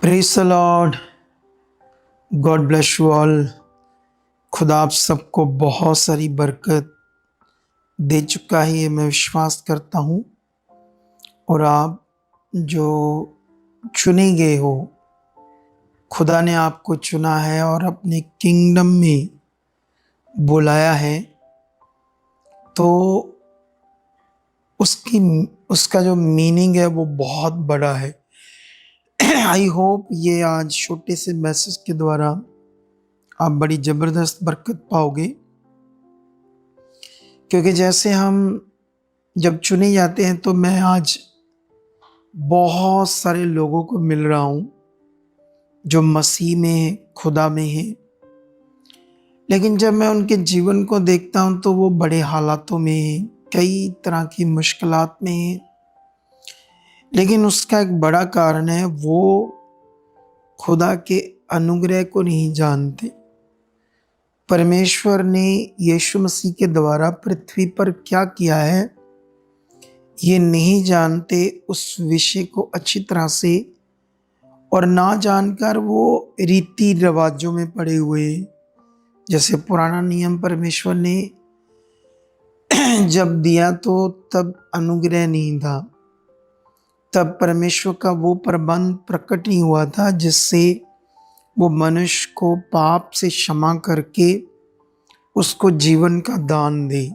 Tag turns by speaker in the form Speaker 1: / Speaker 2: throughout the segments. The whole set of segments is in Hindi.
Speaker 1: Praise the Lord. God bless you all. खुदा आप सबको बहुत सारी बरकत दे चुका है, ये मैं विश्वास करता हूँ। और आप जो चुने गए हो, खुदा ने आपको चुना है और अपने किंगडम में बुलाया है, तो उसका जो मीनिंग है वो बहुत बड़ा है। आई होप ये आज छोटे से मैसेज के द्वारा आप बड़ी ज़बरदस्त बरकत पाओगे, क्योंकि जैसे हम जब चुने जाते हैं तो मैं आज बहुत सारे लोगों को मिल रहा हूँ जो मसीह में, खुदा में हैं, लेकिन जब मैं उनके जीवन को देखता हूँ तो वो बड़े हालातों में हैं, कई तरह की मुश्किलात में हैं। लेकिन उसका एक बड़ा कारण है, वो खुदा के अनुग्रह को नहीं जानते। परमेश्वर ने यीशु मसीह के द्वारा पृथ्वी पर क्या किया है ये नहीं जानते, उस विषय को अच्छी तरह से, और ना जानकर वो रीति रिवाजों में पड़े हुए। जैसे पुराना नियम परमेश्वर ने जब दिया तो तब अनुग्रह नहीं था, तब परमेश्वर का वो प्रबंध प्रकट नहीं हुआ था जिससे वो मनुष्य को पाप से क्षमा करके उसको जीवन का दान दे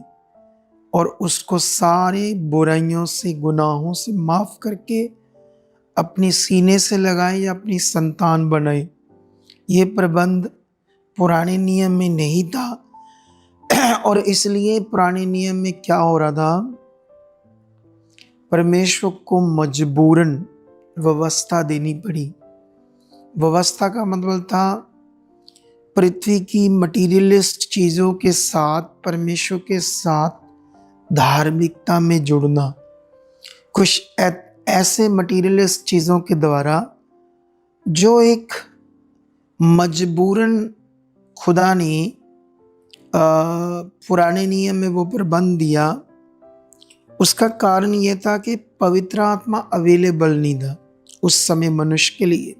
Speaker 1: और उसको सारे बुराइयों से, गुनाहों से माफ करके अपनी सीने से लगाए या अपनी संतान बनाए। ये प्रबंध पुराने नियम में नहीं था। और इसलिए पुराने नियम में क्या हो रहा था, परमेश्वर को मजबूरन व्यवस्था देनी पड़ी। व्यवस्था का मतलब था पृथ्वी की मटीरियलिस्ट चीज़ों के साथ परमेश्वर के साथ धार्मिकता में जुड़ना। कुछ ऐसे मटीरियलिस्ट चीज़ों के द्वारा जो एक मजबूरन खुदा ने पुराने नियम में वो प्रबंध दिया। उसका कारण ये था कि पवित्र आत्मा अवेलेबल नहीं था उस समय मनुष्य के लिए।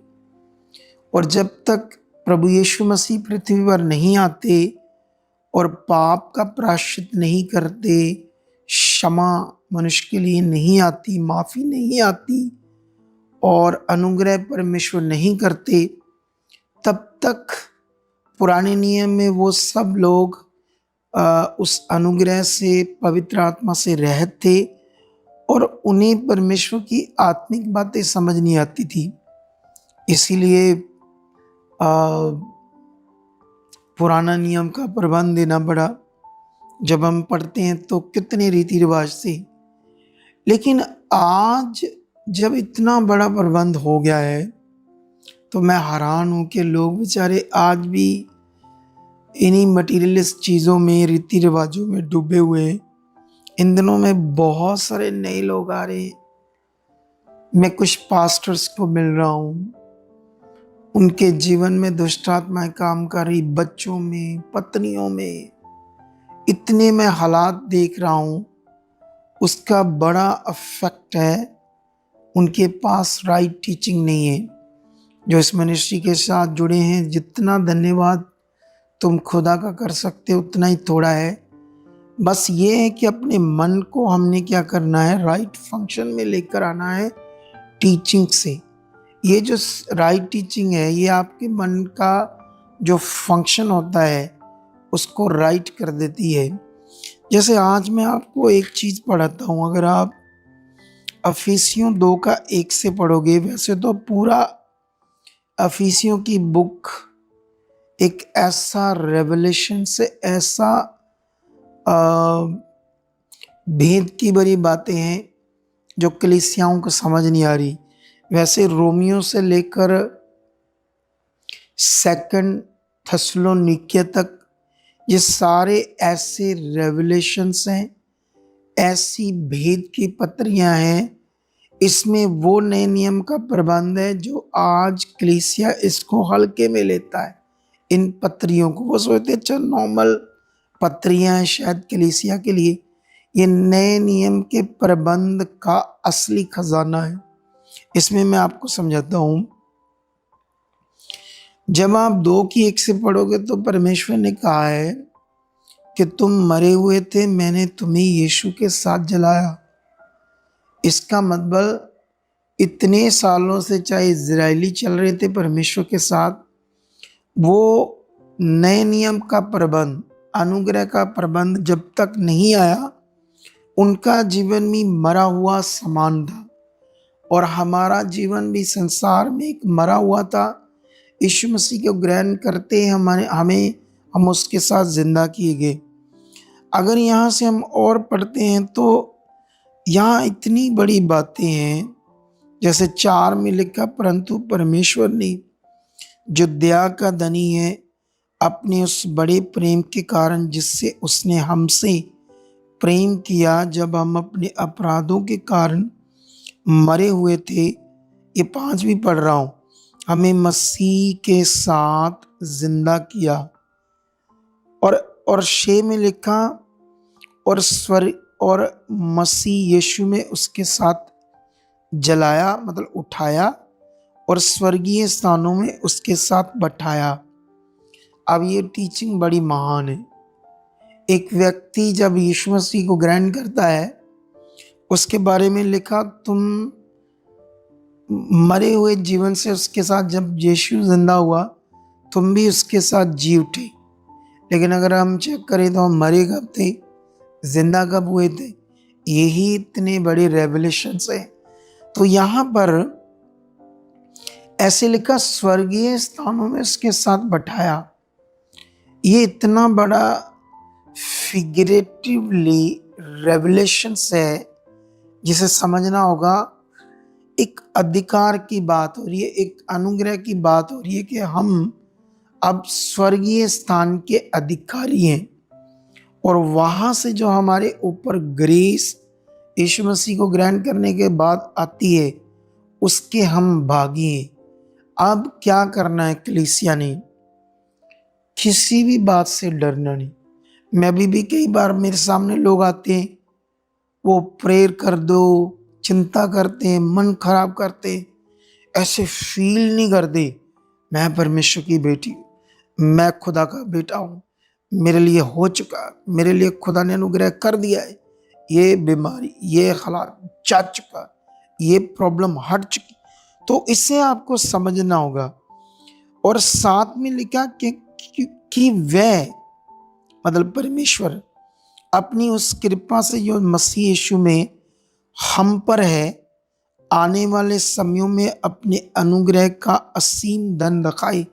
Speaker 1: और जब तक प्रभु यीशु मसीह पृथ्वी पर नहीं आते और पाप का प्रायश्चित नहीं करते, क्षमा मनुष्य के लिए नहीं आती, माफ़ी नहीं आती और अनुग्रह परमेश्वर नहीं करते, तब तक पुराने नियम में वो सब लोग उस अनुग्रह से, पवित्र आत्मा से रहते थे और उन्हें परमेश्वर की आत्मिक बातें समझ नहीं आती थी। इसीलिए पुराना नियम का प्रबंध देना पड़ा। जब हम पढ़ते हैं तो कितने रीति रिवाज थे, लेकिन आज जब इतना बड़ा प्रबंध हो गया है तो मैं हैरान हूँ कि लोग बेचारे आज भी इन्हीं मटीरियलिस्ट चीज़ों में, रीति रिवाजों में डूबे हुए हैं। इन दिनों में बहुत सारे नए लोग आ रहे हैं। मैं कुछ पास्टर्स को मिल रहा हूँ, उनके जीवन में दुष्ट आत्माएं काम कर रही, बच्चों में, पत्नियों में, इतने मैं हालात देख रहा हूँ। उसका बड़ा इफेक्ट है, उनके पास राइट टीचिंग नहीं है। जो इस मिनिस्ट्री के साथ जुड़े हैं, जितना धन्यवाद तुम खुदा का कर सकते हो उतना ही थोड़ा है। बस ये है कि अपने मन को हमने क्या करना है, राइट फंक्शन में लेकर आना है टीचिंग से। ये जो राइट टीचिंग है, ये आपके मन का जो फंक्शन होता है उसको राइट कर देती है। जैसे आज मैं आपको एक चीज़ पढ़ाता हूँ, अगर आप अफिसियों 2 का 1 से पढ़ोगे, वैसे तो पूरा अफिसियों की बुक एक ऐसा रेवलेशन से, ऐसा भेद की भरी बातें हैं जो कलीसियाओं को समझ नहीं आ रही। वैसे रोमियो से लेकर 2 थेसलोनिकियों तक ये सारे ऐसे रेवलेशंस हैं, ऐसी भेद की पत्रियां हैं। इसमें वो नए नियम का प्रबंध है जो आज कलीसिया इसको हल्के में लेता है। इन पत्रियों को वो सोचते अच्छा नॉर्मल पत्रियां हैं शायद कलीसिया के लिए। ये नए नियम के प्रबंध का असली खजाना है। इसमें मैं आपको समझाता हूँ। जब आप 2 की 1 से पढ़ोगे तो परमेश्वर ने कहा है कि तुम मरे हुए थे, मैंने तुम्हें यीशु के साथ जलाया। इसका मतलब इतने सालों से चाहे इजरायली चल रहे थे परमेश्वर के साथ, वो नए नियम का प्रबंध, अनुग्रह का प्रबंध जब तक नहीं आया, उनका जीवन भी मरा हुआ समान था और हमारा जीवन भी संसार में एक मरा हुआ था। यीशु मसीह को ग्रहण करते हम उसके साथ जिंदा किए गए। अगर यहाँ से हम और पढ़ते हैं तो यहाँ इतनी बड़ी बातें हैं, जैसे 4 में लिखा, परंतु परमेश्वर ने जो दया का धनी है, अपने उस बड़े प्रेम के कारण जिससे उसने हमसे प्रेम किया, जब हम अपने अपराधों के कारण मरे हुए थे, ये 5 भी पढ़ रहा हूं, हमें मसीह के साथ जिंदा किया। और 6 में लिखा, और मसीह यीशु में उसके साथ जलाया, मतलब उठाया, और स्वर्गीय स्थानों में उसके साथ बैठाया। अब ये टीचिंग बड़ी महान है। एक व्यक्ति जब यीशु मसीह को ग्रहण करता है, उसके बारे में लिखा, तुम मरे हुए जीवन से उसके साथ, जब यीशु जिंदा हुआ तुम भी उसके साथ जी उठे। लेकिन अगर हम चेक करें तो हम मरे कब थे, जिंदा कब हुए थे? यही इतने बड़े रेवलेशंस है। तो यहाँ पर ऐसे लिखा, स्वर्गीय स्थानों में उसके साथ बैठाया। ये इतना बड़ा फिगरेटिवली रेवलेशंस है, जिसे समझना होगा। एक अधिकार की बात हो रही है, एक अनुग्रह की बात हो रही है कि हम अब स्वर्गीय स्थान के अधिकारी हैं, और वहां से जो हमारे ऊपर ग्रेस यीशु मसीह को ग्रहण करने के बाद आती है, उसके हम भागी हैं। अब क्या करना है कलीसिया ने? किसी भी बात से डरना नहीं। मैं भी कई बार मेरे सामने लोग आते हैं, वो प्रेयर कर दो, चिंता करते हैं, मन खराब करते हैं, ऐसे फील नहीं करते मैं परमेश्वर की बेटी हूँ, मैं खुदा का बेटा हूँ, मेरे लिए हो चुका, मेरे लिए खुदा ने अनुग्रह कर दिया है, ये बीमारी, ये हालात जा चुका, ये प्रॉब्लम हट चुकी। तो इसे आपको समझना होगा। और साथ में लिखा कि वह, मतलब परमेश्वर, अपनी उस कृपा से जो मसीह यीशु में हम पर है, आने वाले समयों में अपने अनुग्रह का असीम धन रखाए।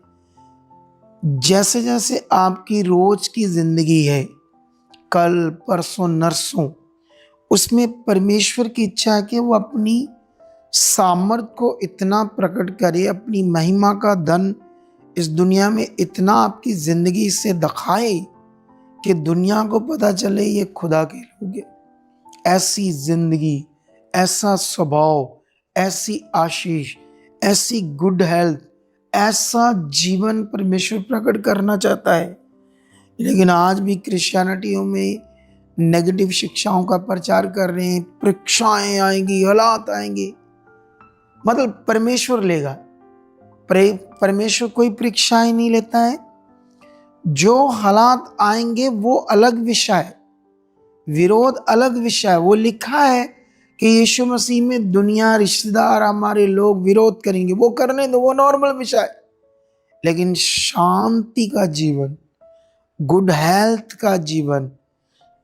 Speaker 1: जैसे जैसे आपकी रोज की जिंदगी है, कल परसों नरसों, उसमें परमेश्वर की इच्छा है कि वो अपनी सामर्थ को इतना प्रकट करे, अपनी महिमा का धन इस दुनिया में इतना आपकी जिंदगी से दिखाए कि दुनिया को पता चले ये खुदा के लोग हैं। ऐसी जिंदगी, ऐसा स्वभाव, ऐसी आशीष, ऐसी गुड हेल्थ, ऐसा जीवन परमेश्वर प्रकट करना चाहता है। लेकिन आज भी क्रिश्चियनिटियों में नेगेटिव शिक्षाओं का प्रचार कर रहे हैं, परीक्षाएं आएंगी, हालात आएंगे, मतलब परमेश्वर लेगा। परमेश्वर कोई परीक्षाएं नहीं लेता है। जो हालात आएंगे वो अलग विषय है, विरोध अलग विषय है। वो लिखा है कि यीशु मसीह में दुनिया, रिश्तेदार, हमारे लोग विरोध करेंगे, वो करने दो, वो नॉर्मल विषय है। लेकिन शांति का जीवन, गुड हेल्थ का जीवन,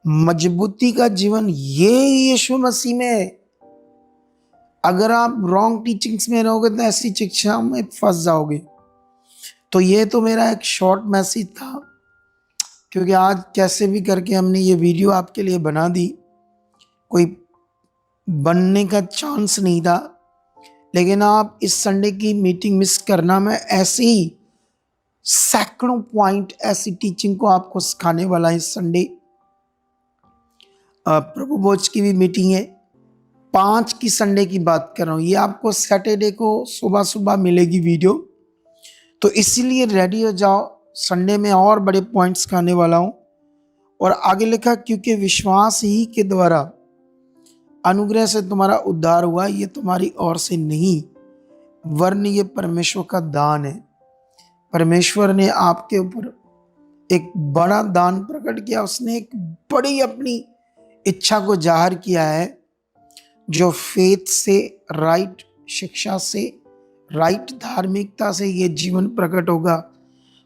Speaker 1: मजबूती का जीवन, ये यीशु मसीह में है। अगर आप रॉन्ग टीचिंग्स में रहोगे तो ऐसी शिक्षा में फंस जाओगे। तो ये तो मेरा एक शॉर्ट मैसेज था, क्योंकि आज कैसे भी करके हमने ये वीडियो आपके लिए बना दी। कोई बनने का चांस नहीं था, लेकिन आप इस संडे की मीटिंग मिस करना। मैं ऐसे ही सैकड़ों पॉइंट ऐसी टीचिंग को आपको सिखाने वाला इस संडे। प्रभु भोज की भी मीटिंग है, 5 की संडे की बात कर रहा हूँ। ये आपको सैटरडे को सुबह सुबह मिलेगी वीडियो, तो इसीलिए रेडी हो जाओ। संडे में और बड़े पॉइंट्स खाने वाला हूँ। और आगे लिखा, क्योंकि विश्वास ही के द्वारा अनुग्रह से तुम्हारा उद्धार हुआ, ये तुम्हारी ओर से नहीं, वरन ये परमेश्वर का दान है। परमेश्वर ने आपके ऊपर एक बड़ा दान प्रकट किया, उसने एक बड़ी अपनी इच्छा को जाहिर किया है, जो फेथ से, राइट शिक्षा से, राइट धार्मिकता से ये जीवन प्रकट होगा।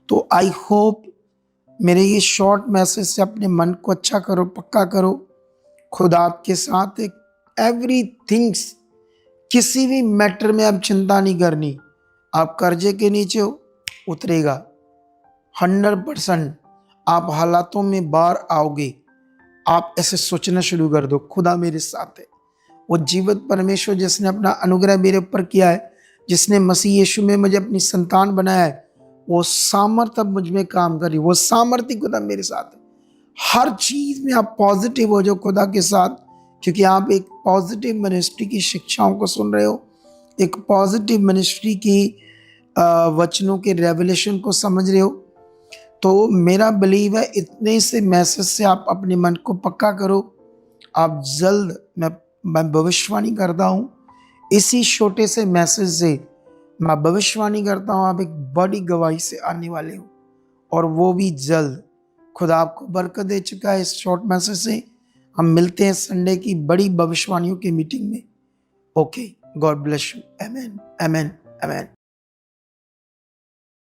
Speaker 1: तो आई होप मेरे ये शॉर्ट मैसेज से अपने मन को अच्छा करो, पक्का करो। खुदा आपके साथ एक एवरी थिंग्स, किसी भी मैटर में अब चिंता नहीं करनी। आप कर्जे के नीचे हो, उतरेगा 100%। आप हालातों में बाहर आओगे। आप ऐसे सोचना शुरू कर दो, खुदा मेरे साथ है। वो जीवित परमेश्वर जिसने अपना अनुग्रह मेरे ऊपर किया है, जिसने मसीह यीशु में मुझे अपनी संतान बनाया है, वो सामर्थ्य अब मुझ में काम कर रही, वो सामर्थ्य खुदा मेरे साथ है। हर चीज में आप पॉजिटिव हो जाओ खुदा के साथ, क्योंकि आप एक पॉजिटिव मिनिस्ट्री की शिक्षाओं को सुन रहे हो, एक पॉजिटिव मिनिस्ट्री की वचनों के रेवलेशन को समझ रहे हो। तो मेरा बिलीव है इतने से मैसेज से आप अपने मन को पक्का करो। आप जल्द, मैं भविष्यवाणी करता हूँ, इसी छोटे से मैसेज से मैं भविष्यवाणी करता हूँ, आप एक बड़ी गवाही से आने वाले हो, और वो भी जल्द। खुदा आपको बरकत दे चुका है इस शॉर्ट मैसेज से। हम मिलते हैं संडे की बड़ी भविष्यवाणियों की मीटिंग में। Okay, God bless you. Amen, amen, amen.